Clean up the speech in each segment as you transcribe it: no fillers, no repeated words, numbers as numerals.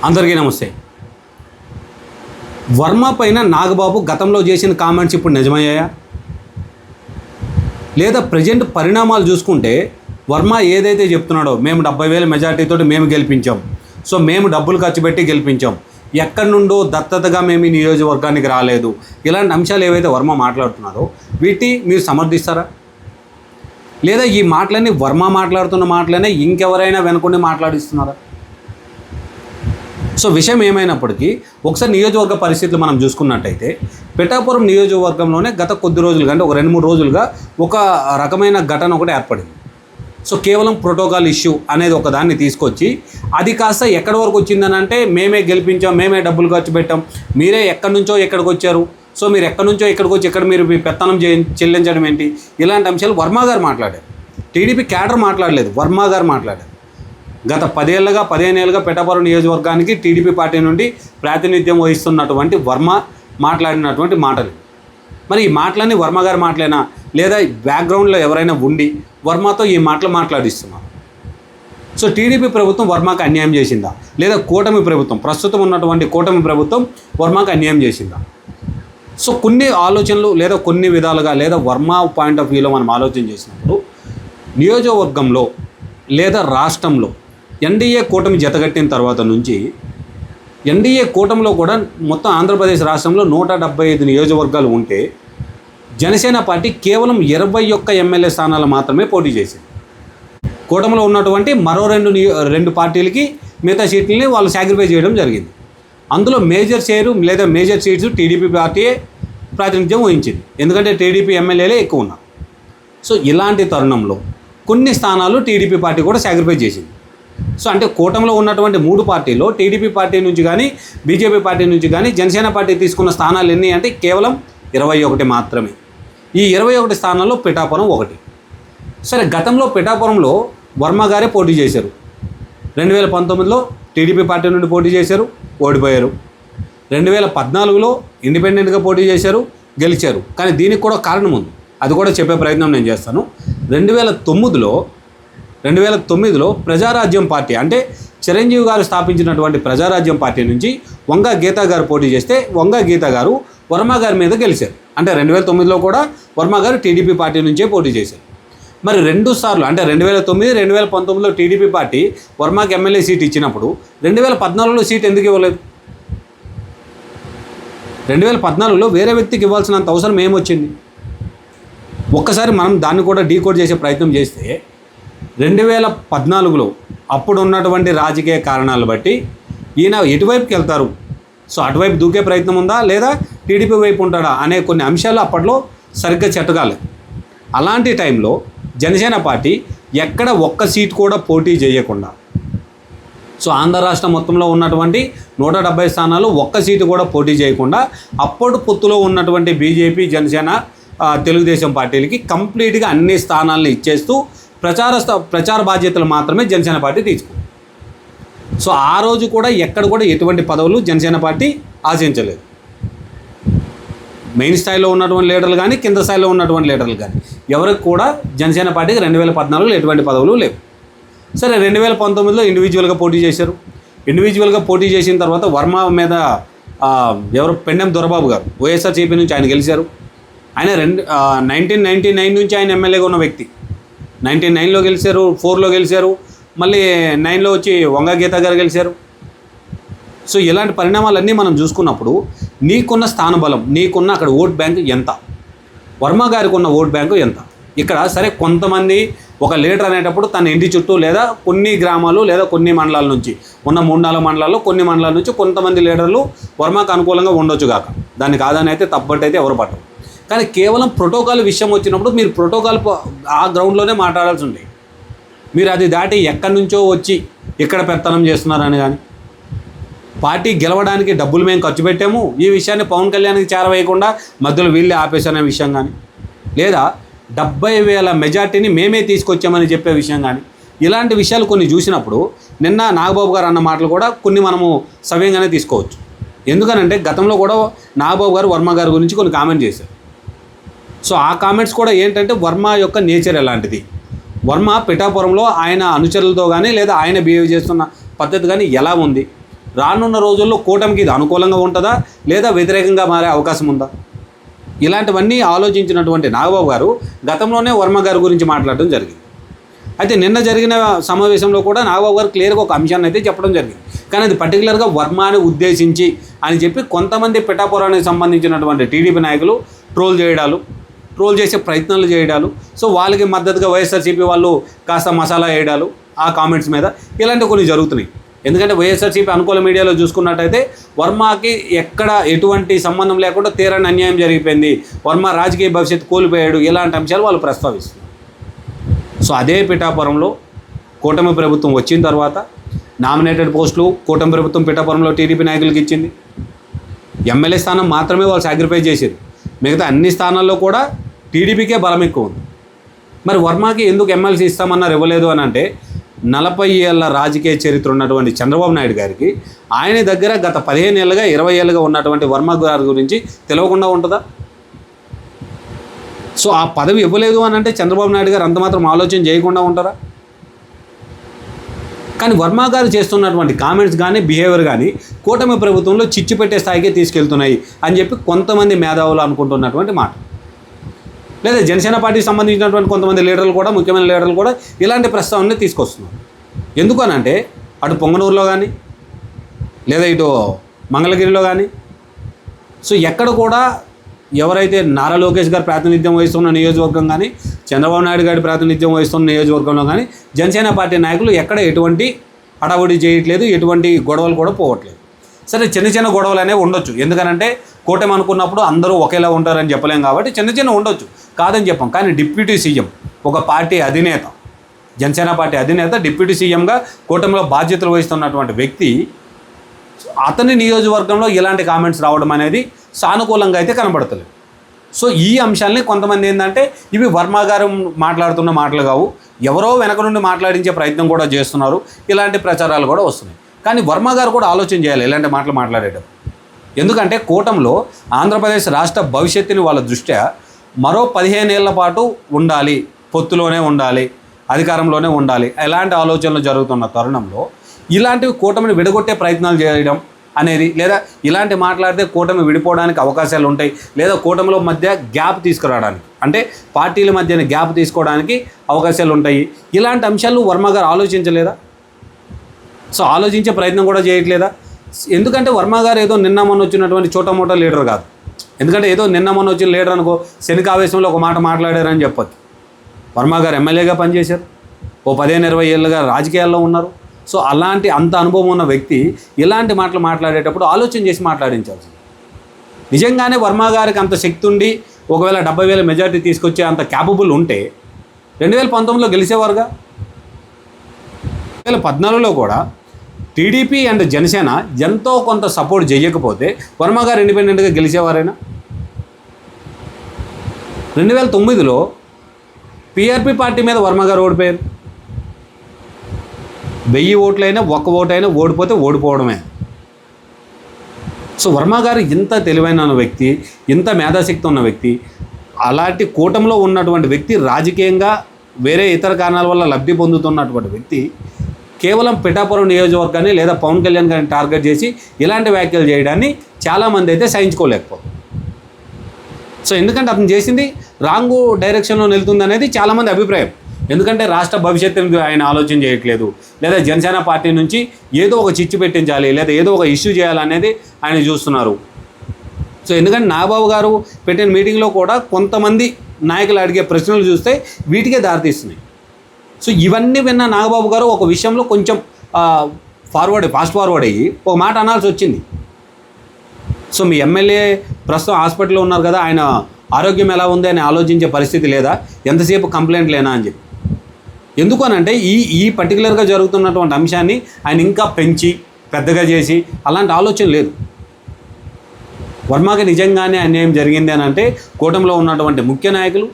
అందరికీ నమస్తే. వర్మ పైన నాగబాబు గతంలో చేసిన కామెంట్స్ ఇప్పుడు నిజమయ్యాయా? లేదా ప్రజెంట్ పరిణామాలు చూసుకుంటే వర్మ ఏదైతే చెప్తున్నాడో మేము 70,000 మెజార్టీతో మేము గెలిపించాం, సో మేము డబ్బులు ఖర్చు పెట్టి గెలిపించాం, ఎక్కడి నుండో దత్తతగా మేము ఈ నియోజకవర్గానికి రాలేదు, ఇలాంటి అంశాలు ఏవైతే వర్మ మాట్లాడుతున్నారో వీటి మీరు సమర్థిస్తారా? లేదా ఈ మాటలన్నీ వర్మ మాట్లాడుతున్న మాటలనే ఇంకెవరైనా వెనుకొని మాట్లాడిస్తున్నారా? సో విషయం ఏమైనప్పటికీ ఒకసారి నియోజకవర్గ పరిస్థితులు మనం చూసుకున్నట్టయితే పిఠాపురం నియోజకవర్గంలోనే గత కొద్ది రోజులుగా అంటే ఒక 2-3 రోజులుగా ఒక రకమైన ఘటన ఒకటి ఏర్పడింది. సో కేవలం ప్రోటోకాల్ ఇష్యూ అనేది ఒక దాన్ని తీసుకొచ్చి అది కాస్త ఎక్కడి వరకు వచ్చిందని అంటే మేమే గెలిపించాం, మేమే డబ్బులు ఖర్చు పెట్టాం, మీరే ఎక్కడి నుంచో ఎక్కడికి వచ్చారు, సో మీరు ఎక్కడి నుంచో ఎక్కడికి వచ్చి ఎక్కడ మీరు పెత్తనం చెల్లించడం ఏంటి, ఇలాంటి అంశాలు వర్మ గారు మాట్లాడారు. టీడీపీ క్యాడర్ మాట్లాడలేదు, వర్మ గారు మాట్లాడారు. గత 15 ఏళ్ళుగా పిఠాపురం నియోజకవర్గానికి టీడీపీ పార్టీ నుండి ప్రాతినిధ్యం వహిస్తున్నటువంటి వర్మ మాట్లాడినటువంటి మాటలు. మరి ఈ మాటలన్నీ వర్మ గారు మాటలేనా, లేదా బ్యాక్గ్రౌండ్లో ఎవరైనా ఉండి వర్మతో ఈ మాటలు మాట్లాడిస్తున్నారు? సో టీడీపీ ప్రభుత్వం వర్మకు అన్యాయం చేసిందా, లేదా కూటమి ప్రభుత్వం ప్రస్తుతం ఉన్నటువంటి కూటమి ప్రభుత్వం వర్మకు అన్యాయం చేసిందా? సో కొన్ని ఆలోచనలు లేదా కొన్ని విధాలుగా లేదా వర్మ పాయింట్ ఆఫ్ వ్యూలో మనం ఆలోచన చేసినప్పుడు నియోజకవర్గంలో లేదా రాష్ట్రంలో ఎన్డీఏ కూటమి జతగట్టిన తర్వాత నుంచి ఎన్డీఏ కూటమిలో కూడా మొత్తం ఆంధ్రప్రదేశ్ రాష్ట్రంలో 175 నియోజకవర్గాలు ఉంటే జనసేన పార్టీ కేవలం 21 ఎమ్మెల్యే స్థానాలు మాత్రమే పోటీ చేసింది. కూటమిలో ఉన్నటువంటి మరో రెండు పార్టీలకి మిగతా సీట్లని వాళ్ళు సాక్రిఫై చేయడం జరిగింది. అందులో మేజర్ షేరు లేదా మేజర్ సీట్స్ టీడీపీ పార్టీయే ప్రాతినిధ్యం వహించింది, ఎందుకంటే టీడీపీ ఎమ్మెల్యేలే ఎక్కువ ఉన్నారు. సో ఇలాంటి తరుణంలో కొన్ని స్థానాలు టీడీపీ పార్టీ కూడా సాక్రిఫై చేసింది. సో అంటే కూటమిలో ఉన్నటువంటి 3 పార్టీలో టీడీపీ పార్టీ నుంచి కానీ బీజేపీ పార్టీ నుంచి కానీ జనసేన పార్టీ తీసుకున్న స్థానాలు ఎన్ని అంటే కేవలం 21 మాత్రమే. ఈ 21 స్థానాల్లో పిఠాపురం ఒకటి. సరే, గతంలో పిఠాపురంలో వర్మ గారే పోటీ చేశారు. 2019లో టీడీపీ పార్టీ నుండి పోటీ చేశారు, ఓడిపోయారు. 2014లో ఇండిపెండెంట్గా పోటీ చేశారు, గెలిచారు. కానీ దీనికి కూడా కారణం ఉంది, అది కూడా చెప్పే ప్రయత్నం నేను చేస్తాను. 2009లో ప్రజారాజ్యం పార్టీ అంటే చిరంజీవి గారు స్థాపించినటువంటి ప్రజారాజ్యం పార్టీ నుంచి వంగ గీత గారు పోటీ చేస్తే వంగ గీత గారు వర్మ గారి మీద గెలిచారు. అంటే 2009లో కూడా వర్మ గారు టీడీపీ పార్టీ నుంచే పోటీ చేశారు. మరి 2 సార్లు అంటే 2009, 2019లో టీడీపీ పార్టీ వర్మకి ఎమ్మెల్యే సీట్ ఇచ్చినప్పుడు 2014లో సీట్ ఎందుకు ఇవ్వలేదు? 2014లో వేరే వ్యక్తికి ఇవ్వాల్సినంత అవసరం ఏమొచ్చింది? ఒక్కసారి మనం దాన్ని కూడా డీకోడ్ చేసే ప్రయత్నం చేస్తే 2014లో అప్పుడు ఉన్నటువంటి రాజకీయ కారణాలు బట్టి ఈయన ఎటువైపుకి వెళ్తారు, సో అటువైపు దూకే ప్రయత్నం ఉందా లేదా టీడీపీ వైపు ఉంటాడా అనే కొన్ని అంశాలు అప్పట్లో సరిగ్గా చెట్టగాలేదు. అలాంటి టైంలో జనసేన పార్టీ ఎక్కడ ఒక్క సీట్ కూడా పోటీ చేయకుండా, సో ఆంధ్ర రాష్ట్రం మొత్తంలో ఉన్నటువంటి 170 స్థానాలు ఒక్క సీటు కూడా పోటీ చేయకుండా అప్పుడు పొత్తులో ఉన్నటువంటి బీజేపీ, జనసేన, తెలుగుదేశం పార్టీలకి కంప్లీట్గా అన్ని స్థానాలను ఇచ్చేస్తూ ప్రచార బాధ్యతలు మాత్రమే జనసేన పార్టీ తీసుకుంది. సో ఆ రోజు కూడా ఎక్కడ కూడా ఎటువంటి పదవులు జనసేన పార్టీ ఆశించలేదు. మెయిన్ స్థాయిలో ఉన్నటువంటి లీడర్లు కానీ కింద స్థాయిలో ఉన్నటువంటి లీడర్లు కానీ ఎవరికి కూడా జనసేన పార్టీకి 2014లో ఎటువంటి పదవులు లేవు. సరే, 2019లో ఇండివిజువల్గా పోటీ చేశారు. ఇండివిజువల్గా పోటీ చేసిన తర్వాత వర్మ మీద ఎవరు పెండెం దొరబాబు గారు వైఎస్ఆర్సీపీ నుంచి ఆయన గెలిచారు. ఆయన 1999 నుంచి ఆయన ఎమ్మెల్యేగా ఉన్న వ్యక్తి. 1999లో గెలిచారు, 4లో గెలిచారు, మళ్ళీ 9లో వచ్చి వంగ గీత గారు గెలిచారు. సో ఇలాంటి పరిణామాలన్నీ మనం చూసుకున్నప్పుడు నీకున్న స్థానబలం, నీకున్న అక్కడ ఓట్ బ్యాంకు ఎంత, వర్మ గారికి ఉన్న ఓట్ బ్యాంకు ఎంత? ఇక్కడ సరే కొంతమంది ఒక లీడర్ అనేటప్పుడు తన ఇంటి చుట్టూ లేదా కొన్ని గ్రామాలు లేదా కొన్ని మండలాల నుంచి ఉన్న 3-4 మండలాల్లో కొన్ని మండలాల నుంచి కొంతమంది లీడర్లు వర్మకు అనుకూలంగా ఉండొచ్చు కాక, దాన్ని కాదని అయితే తప్పట్టయితే ఎవరు పట్టరు. కానీ కేవలం ప్రోటోకాల్ విషయం వచ్చినప్పుడు మీరు ప్రోటోకాల్ ఆ గ్రౌండ్లోనే మాట్లాడాల్సి ఉంది. మీరు అది దాటి ఎక్కడి నుంచో వచ్చి ఇక్కడ పెత్తనం చేస్తున్నారని కానీ, పార్టీ గెలవడానికి డబ్బులు మేము ఖర్చు పెట్టాము ఈ విషయాన్ని పవన్ కళ్యాణ్కి చేరవేయకుండా మధ్యలో వీళ్ళే ఆపేశారనే విషయం కానీ, లేదా 70,000 మెజార్టీని మేమే తీసుకొచ్చామని చెప్పే విషయం కానీ, ఇలాంటి విషయాలు కొన్ని చూసినప్పుడు నిన్న నాగబాబు గారు అన్న మాటలు కూడా కొన్ని మనము సవ్యంగానే తీసుకోవచ్చు. ఎందుకనంటే గతంలో కూడా నాగబాబు గారు వర్మ గారి గురించి కొన్ని కామెంట్ చేశారు. సో ఆ కామెంట్స్ కూడా ఏంటంటే వర్మ యొక్క నేచర్ ఎలాంటిది, వర్మ పిఠాపురంలో ఆయన అనుచరులతో కానీ లేదా ఆయన బిహేవ్ చేస్తున్న పద్ధతి కానీ ఎలా ఉంది, రానున్న రోజుల్లో కూటమికి ఇది అనుకూలంగా ఉంటుందా లేదా వ్యతిరేకంగా మారే అవకాశం ఉందా? ఇలాంటివన్నీ ఆలోచించినటువంటి నాగబాబు గారు గతంలోనే వర్మ గారి గురించి మాట్లాడడం జరిగింది. అయితే నిన్న జరిగిన సమావేశంలో కూడా నాగబాబు గారు క్లియర్గా ఒక అంశాన్ని అయితే చెప్పడం జరిగింది. కానీ అది పర్టికులర్గా వర్మని ఉద్దేశించి అని చెప్పి కొంతమంది పిఠాపురానికి సంబంధించినటువంటి టీడీపీ నాయకులు ట్రోల్ చేసే ప్రయత్నాలు చేయడాలు, సో వాళ్ళకి మద్దతుగా వైఎస్ఆర్సీపీ వాళ్ళు కాస్త మసాలా వేయడాలు ఆ కామెంట్స్ మీద, ఇలాంటివి కొన్ని జరుగుతున్నాయి. ఎందుకంటే వైఎస్ఆర్సీపీ అనుకూల మీడియాలో చూసుకున్నట్టయితే వర్మకి ఎక్కడ ఎటువంటి సంబంధం లేకుండా తీరని అన్యాయం జరిగిపోయింది, వర్మ రాజకీయ భవిష్యత్తు కోల్పోయాడు, ఇలాంటి అంశాలు వాళ్ళు ప్రస్తావిస్తున్నారు. సో అదే పిఠాపురంలో కూటమి ప్రభుత్వం వచ్చిన తర్వాత నామినేటెడ్ పోస్టులు కూటమి ప్రభుత్వం పిఠాపురంలో టీడీపీ నాయకులకి ఇచ్చింది. ఎమ్మెల్యే స్థానం మాత్రమే వాళ్ళు సాక్రిఫైస్ చేశారు, మిగతా అన్ని స్థానాల్లో కూడా టీడీపీకే బలం ఎక్కువ ఉంది. మరి వర్మకి ఎందుకు ఎమ్మెల్సీ ఇస్తామన్నారు ఇవ్వలేదు అని అంటే 40 ఏళ్ళ రాజకీయ చరిత్ర ఉన్నటువంటి చంద్రబాబు నాయుడు గారికి ఆయన దగ్గర గత 15 ఏళ్ళుగా 20 ఏళ్ళుగా ఉన్నటువంటి వర్మ గారి గురించి తెలియకుండా ఉంటుందా? సో ఆ పదవి ఇవ్వలేదు అని అంటే చంద్రబాబు నాయుడు గారు అంత మాత్రం ఆలోచన చేయకుండా ఉంటారా? కానీ వర్మ గారు చేస్తున్నటువంటి కామెంట్స్ కానీ బిహేవియర్ కానీ కూటమి ప్రభుత్వంలో చిచ్చు పెట్టే స్థాయికి తీసుకెళ్తున్నాయి అని చెప్పి కొంతమంది మేధావులు అనుకుంటున్నటువంటి మాట. లేదా జనసేన పార్టీకి సంబంధించినటువంటి కొంతమంది లీడర్లు కూడా, ముఖ్యమైన లీడర్లు కూడా ఇలాంటి ప్రస్తావనని తీసుకొస్తున్నారు. ఎందుకు అని అంటే అటు పొంగనూరులో కానీ లేదా ఇటు మంగళగిరిలో కానీ, సో ఎక్కడ కూడా ఎవరైతే నారా లోకేష్ గారు ప్రాతినిధ్యం వహిస్తున్న నియోజకవర్గం కానీ, చంద్రబాబు నాయుడు గారి ప్రాతినిధ్యం వహిస్తున్న నియోజకవర్గంలో కానీ జనసేన పార్టీ నాయకులు ఎక్కడ ఎటువంటి హడావుడి చేయట్లేదు, ఎటువంటి గొడవలు కూడా పోవట్లేదు. సరే చిన్న చిన్న గొడవలు అనేవి ఉండొచ్చు, ఎందుకనంటే కూటమి అనుకున్నప్పుడు అందరూ ఒకేలా ఉంటారని చెప్పలేం కాబట్టి చిన్న చిన్న ఉండొచ్చు, కాదని చెప్పాం. కానీ డిప్యూటీ సీఎం, ఒక పార్టీ అధినేత, జనసేన పార్టీ అధినేత డిప్యూటీ సీఎంగా కూటమిలో బాధ్యతలు వహిస్తున్నటువంటి వ్యక్తి, అతని నియోజకవర్గంలో ఇలాంటి కామెంట్స్ రావడం అనేది సానుకూలంగా అయితే కనబడతలేదు. సో ఈ అంశాలని కొంతమంది ఏంటంటే ఇవి వర్మ గారు మాట్లాడుతున్న మాటలు కావు, ఎవరో వెనక నుండి మాట్లాడించే ప్రయత్నం కూడా చేస్తున్నారు, ఇలాంటి ప్రచారాలు కూడా వస్తున్నాయి. కానీ వర్మ గారు కూడా ఆలోచన చేయాలి ఇలాంటి మాటలు మాట్లాడేటప్పుడు. ఎందుకంటే కూటమిలో ఆంధ్రప్రదేశ్ రాష్ట్ర భవిష్యత్తుని వాళ్ళ దృష్ట్యా మరో 15 ఏళ్ల పాటు ఉండాలి, పొత్తులోనే ఉండాలి, అధికారంలోనే ఉండాలి, ఎలాంటి ఆలోచనలు జరుగుతున్న తరుణంలో ఇలాంటివి కూటమిని విడగొట్టే ప్రయత్నాలు చేయడం అనేది, లేదా ఇలాంటి మాట్లాడితే కూటమి విడిపోవడానికి అవకాశాలు ఉంటాయి, లేదా కూటమిలో మధ్య గ్యాప్ తీసుకురావడానికి, అంటే పార్టీల మధ్యన గ్యాప్ తీసుకోవడానికి అవకాశాలు ఉంటాయి. ఇలాంటి అంశాలు వర్మ గారు ఆలోచించలేదా? సో ఆలోచించే ప్రయత్నం కూడా చేయట్లేదా? ఎందుకంటే వర్మ గారు ఏదో నిన్న మొన్న వచ్చినటువంటి చోటమోటా లీడర్ కాదు. ఎందుకంటే ఏదో నిన్న మొన్న వచ్చిన లీడర్ అనుకో శనికావేశంలో ఒక మాట మాట్లాడారని చెప్పొచ్చు. వర్మ గారు ఎమ్మెల్యేగా పనిచేశారు, ఓ 15-20 ఏళ్ళుగా రాజకీయాల్లో ఉన్నారు. సో అలాంటి అంత అనుభవం ఉన్న వ్యక్తి ఇలాంటి మాటలు మాట్లాడేటప్పుడు ఆలోచన చేసి మాట్లాడించాల్సింది. నిజంగానే వర్మ గారికి అంత శక్తి ఉండి ఒకవేళ 70,000 మెజారిటీ తీసుకొచ్చే అంత క్యాపబుల్ ఉంటే 2019లో గెలిచేవారుగా. 2014లో కూడా టీడీపీ అండ్ జనసేన ఎంతో కొంత సపోర్ట్ చేయకపోతే వర్మ గారు ఇండిపెండెంట్గా గెలిచేవారైనా. 2009లో పీఆర్పీ పార్టీ మీద వర్మ గారు ఓడిపోయారు. 1000 ఓట్లైనా 1 ఓటైనా ఓడిపోతే ఓడిపోవడమే. సో వర్మ గారు ఇంత తెలివైన వ్యక్తి, ఇంత మేధాశక్తి ఉన్న వ్యక్తి, అలాంటి కూటమిలో ఉన్నటువంటి వ్యక్తి, రాజకీయంగా వేరే ఇతర కారణాల వల్ల లబ్ధి పొందుతున్నటువంటి వ్యక్తి కేవలం పిఠాపురం నియోజకవర్గాన్ని లేదా పవన్ కళ్యాణ్ గారిని టార్గెట్ చేసి ఇలాంటి వ్యాఖ్యలు చేయడాన్ని చాలామంది అయితే సహించుకోలేకపోతారు. సో ఎందుకంటే అతను చేసింది రాంగ్ డైరెక్షన్లో వెళ్తుంది అనేది చాలామంది అభిప్రాయం. ఎందుకంటే రాష్ట్ర భవిష్యత్తుని ఆయన ఆలోచన చేయట్లేదు, లేదా జనసేన పార్టీ నుంచి ఏదో ఒక చిచ్చు పెట్టించాలి, లేదా ఏదో ఒక ఇష్యూ చేయాలనేది ఆయన చూస్తున్నారు. సో ఎందుకంటే నాగబాబు గారు పెట్టిన మీటింగ్లో కూడా కొంతమంది నాయకులు అడిగే ప్రశ్నలు చూస్తే వీటికే దారితీస్తున్నాయి. సో ఇవన్నీ విన్న నాగబాబు గారు ఒక విషయంలో కొంచెం ఫాస్ట్ ఫార్వర్డ్ అయ్యి ఒక మాట అనాల్సి వచ్చింది. సో మీ ఎమ్మెల్యే ప్రస్తుతం హాస్పిటల్లో ఉన్నారు కదా, ఆయన ఆరోగ్యం ఎలా ఉంది అని ఆలోచించే పరిస్థితి లేదా, ఎంతసేపు కంప్లైంట్ లేనా అని చెప్పి. ఎందుకు అని అంటే ఈ పర్టికులర్గా జరుగుతున్నటువంటి అంశాన్ని ఆయన ఇంకా పెంచి పెద్దగా చేసి అలాంటి ఆలోచన లేదు. వర్మకి నిజంగానే అన్యాయం జరిగింది అని అంటే కూటమిలో ఉన్నటువంటి ముఖ్య నాయకులు,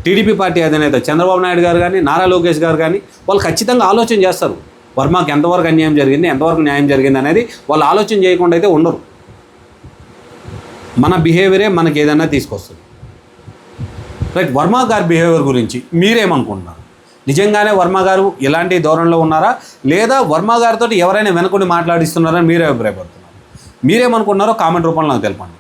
టీడీపీ పార్టీ అధినేత చంద్రబాబు నాయుడు గారు కానీ, నారా లోకేష్ గారు కానీ వాళ్ళు ఖచ్చితంగా ఆలోచన చేస్తారు. వర్మకి ఎంతవరకు అన్యాయం జరిగింది, ఎంతవరకు న్యాయం జరిగింది అనేది వాళ్ళు ఆలోచన చేయకుండా అయితే ఉండరు. మన బిహేవియరే మనకి ఏదైనా తీసుకొస్తుంది. రైట్, వర్మ గారి బిహేవియర్ గురించి మీరేమనుకుంటున్నారు? నిజంగానే వర్మ గారు ఎలాంటి ధోరణిలో ఉన్నారా, లేదా వర్మ గారితో ఎవరైనా వెనుకొని మాట్లాడిస్తున్నారని మీరే అభిప్రాయపడుతున్నారు? మీరేమనుకుంటున్నారో కామెంట్ రూపంలో నాకు తెలపండి.